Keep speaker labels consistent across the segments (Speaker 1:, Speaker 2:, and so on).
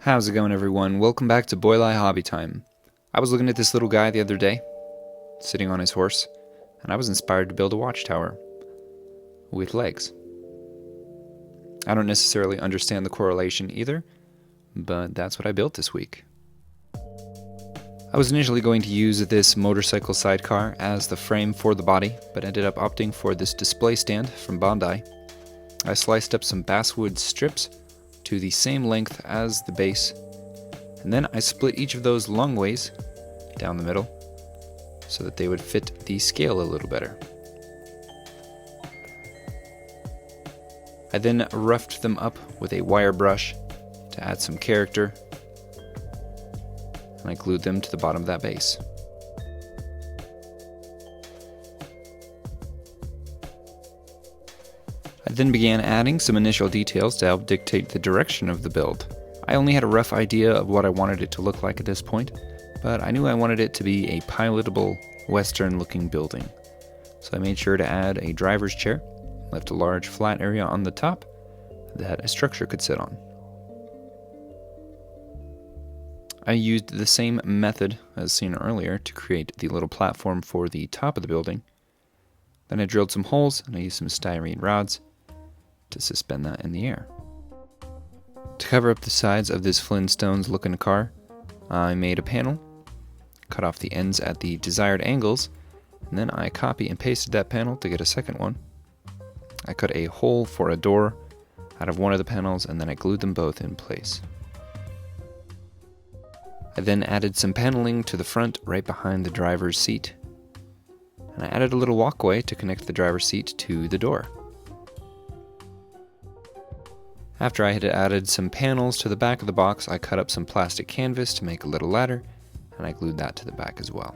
Speaker 1: How's it going, everyone? Welcome back to Boylei Hobby Time. I was looking at this little guy the other day, sitting on his horse, and I was inspired to build a watchtower with legs. I don't necessarily understand the correlation either, but that's what I built this week. I was initially going to use this motorcycle sidecar as the frame for the body, but ended up opting for this display stand from Bondi. I sliced up some basswood strips to the same length as the base, and then I split each of those long ways down the middle so that they would fit the scale a little better. I then roughed them up with a wire brush to add some character, and I glued them to the bottom of that base. I then began adding some initial details to help dictate the direction of the build. I only had a rough idea of what I wanted it to look like at this point, but I knew I wanted it to be a pilotable, western-looking building. So I made sure to add a driver's chair, left a large flat area on the top that a structure could sit on. I used the same method as seen earlier to create the little platform for the top of the building. Then I drilled some holes and I used some styrene rods to suspend that in the air. To cover up the sides of this Flintstones looking car, I made a panel, cut off the ends at the desired angles, and then I copy and pasted that panel to get a second one. I cut a hole for a door out of one of the panels, and then I glued them both in place. I then added some paneling to the front right behind the driver's seat, and I added a little walkway to connect the driver's seat to the door. After I had added some panels to the back of the box, I cut up some plastic canvas to make a little ladder, and I glued that to the back as well.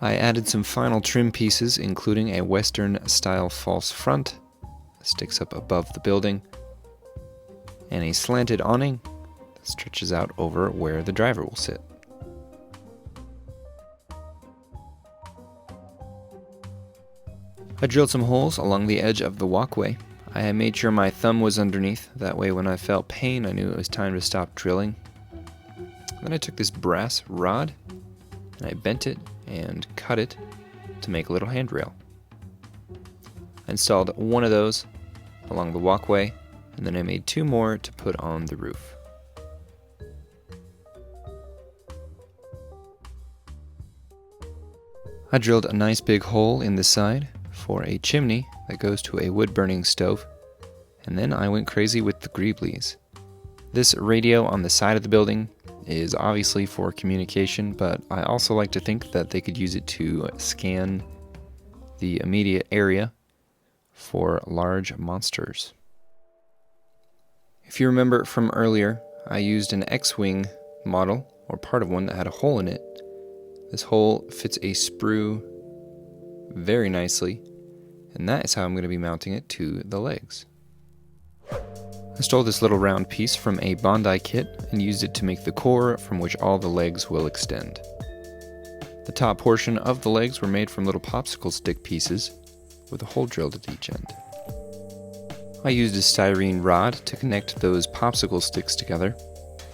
Speaker 1: I added some final trim pieces, including a Western-style false front that sticks up above the building, and a slanted awning that stretches out over where the driver will sit. I drilled some holes along the edge of the walkway. I made sure my thumb was underneath, that way when I felt pain I knew it was time to stop drilling. Then I took this brass rod and I bent it and cut it to make a little handrail. I installed one of those along the walkway, and then I made two more to put on the roof. I drilled a nice big hole in the side for a chimney that goes to a wood-burning stove, and then I went crazy with the greebles. This radio on the side of the building is obviously for communication, but I also like to think that they could use it to scan the immediate area for large monsters. If you remember from earlier, I used an X-Wing model, or part of one, that had a hole in it. This hole fits a sprue very nicely, and that is how I'm going to be mounting it to the legs. I stole this little round piece from a Bondi kit and used it to make the core from which all the legs will extend. The top portion of the legs were made from little popsicle stick pieces with a hole drilled at each end. I used a styrene rod to connect those popsicle sticks together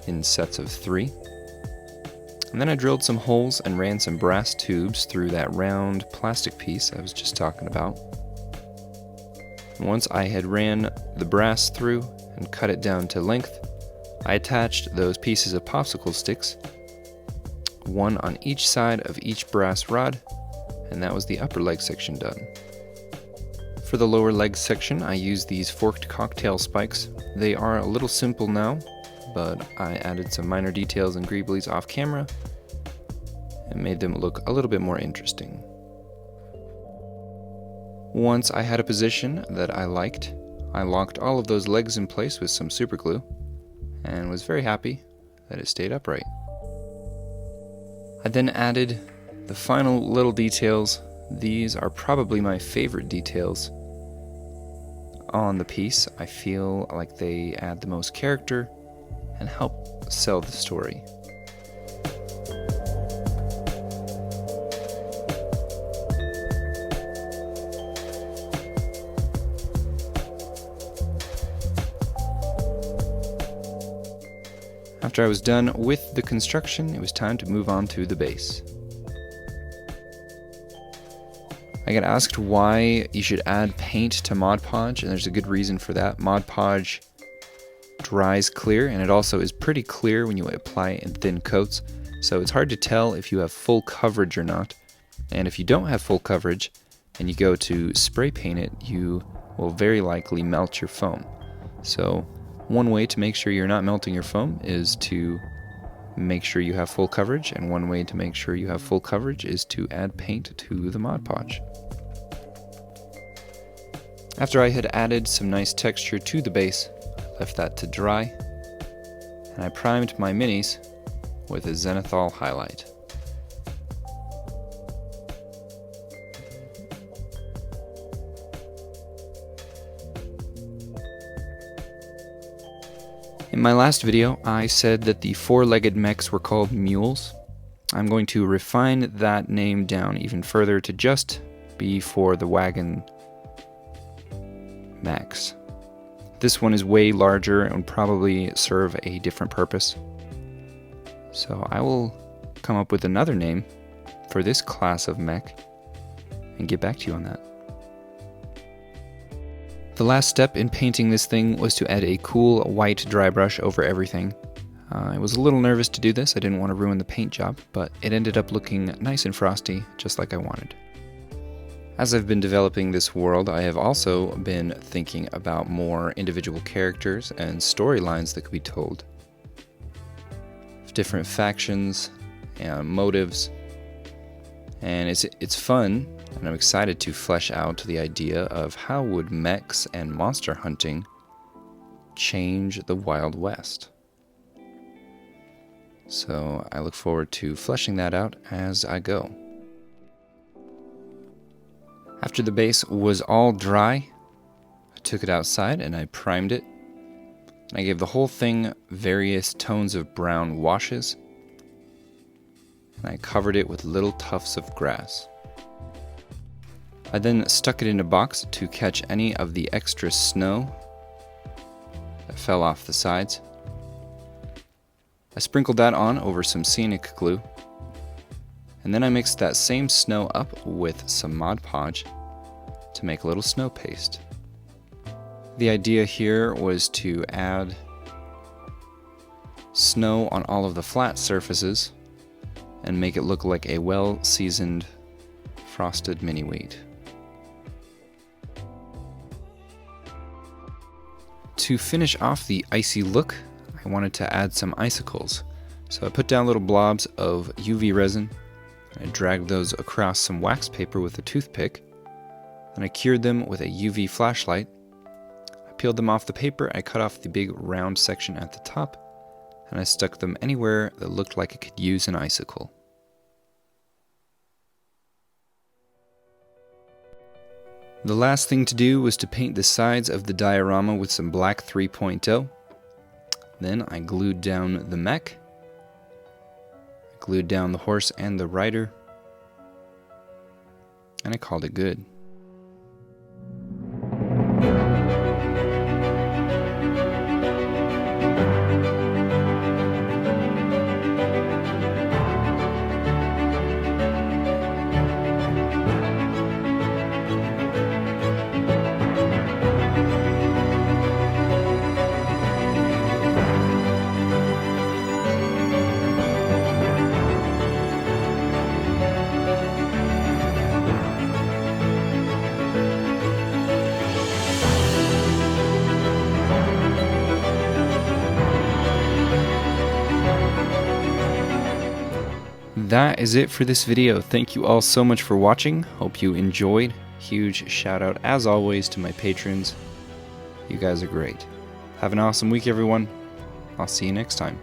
Speaker 1: in sets of 3. And then I drilled some holes and ran some brass tubes through that round plastic piece I was just talking about. Once I had ran the brass through and cut it down to length, I attached those pieces of popsicle sticks, one on each side of each brass rod, and that was the upper leg section done. For the lower leg section, I used these forked cocktail spikes. They are a little simple now, but I added some minor details and greebles off camera and made them look a little bit more interesting. Once I had a position that I liked, I locked all of those legs in place with some super glue and was very happy that it stayed upright. I then added the final little details. These are probably my favorite details on the piece. I feel like they add the most character and help sell the story. After I was done with the construction, it was time to move on to the base. I got asked why you should add paint to Mod Podge, and there's a good reason for that. Mod Podge dries clear, and it also is pretty clear when you apply it in thin coats, so it's hard to tell if you have full coverage or not. And if you don't have full coverage and you go to spray paint it, you will very likely melt your foam. So one way to make sure you're not melting your foam is to make sure you have full coverage, and one way to make sure you have full coverage is to add paint to the Mod Podge. After I had added some nice texture to the base, I left that to dry, and I primed my minis with a zenithal highlight. In my last video, I said that the four-legged mechs were called mules. I'm going to refine that name down even further to just be for the wagon mechs. This one is way larger and would probably serve a different purpose. So I will come up with another name for this class of mech and get back to you on that. The last step in painting this thing was to add a cool white dry brush over everything. I was a little nervous to do this. I didn't want to ruin the paint job, but it ended up looking nice and frosty, just like I wanted. As I've been developing this world, I have also been thinking about more individual characters and storylines that could be told. Different factions and motives, and it's fun, and I'm excited to flesh out the idea of how would mechs and monster hunting change the Wild West. So I look forward to fleshing that out as I go. After the base was all dry, I took it outside and I primed it. And I gave the whole thing various tones of brown washes. And I covered it with little tufts of grass. I then stuck it in a box to catch any of the extra snow that fell off the sides. I sprinkled that on over some scenic glue. And then I mixed that same snow up with some Mod Podge to make a little snow paste. The idea here was to add snow on all of the flat surfaces and make it look like a well-seasoned frosted mini wheat. To finish off the icy look, I wanted to add some icicles. So I put down little blobs of UV resin. I dragged those across some wax paper with a toothpick, and I cured them with a UV flashlight. I peeled them off the paper, I cut off the big round section at the top, and I stuck them anywhere that looked like it could use an icicle. The last thing to do was to paint the sides of the diorama with some black 3.0. Then I glued down the mech, glued down the horse and the rider, and I called it good. That is it for this video. Thank you all so much for watching. Hope you enjoyed. Huge shout out as always to my patrons. You guys are great. Have an awesome week, everyone. I'll see you next time.